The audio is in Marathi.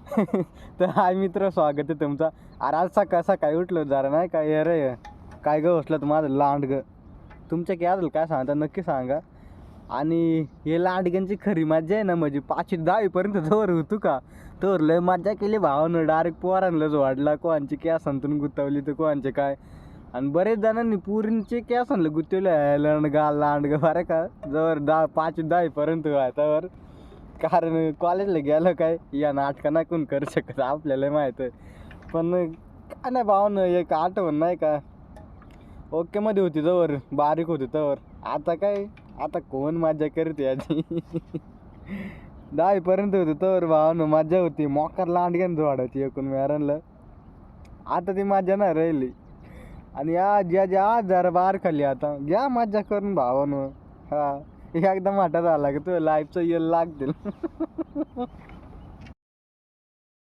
तर हाय मित्र, स्वागत आहे तुमचा. अरे आज सकाळी उठलो जरा नाही काय रे, काय ग बसलं तर माझं लांड ग. तुमच्या काय काय सांगता नक्की सांगा. आणि हे लांडग्यांची खरी मजा आहे ना, म्हणजे 5वी 10वी पर्यंत जवळ होतो का तर लय मजा केली भावानं. डायरेक्ट पोरांनाच वाढला, कोणाची कॅसांतून गुतावली तर कोणाचे काय. आणि बरेच जणांनी पुरींचे कॅसांना गुतवले लांड ग बरं का, जवळ 5वी 10वी पर्यंत व्हायच्यावर. कारण कॉलेजला गेलं काय या नाटकं नाही कोण करू शकत, आपल्याला माहीत आहे. पण काय नाही भावनं, एक आठवण नाही का ओके मध्ये होती जवळ बारीक होती तवर. आता काय, आता कोण मजा करते याची. 10वी पर्यंत होती तवर भावनं मजा होती, मोकार लांडग्यान जोडायची एकूण मॅरनला. आता ती मजा नाही राहिली. आणि आज जरा बाहेर खाली आता घ्या मजा करून भावानं. हा, एकदा मोठा झाला की तुझ्या लाईफचं येल लागतील.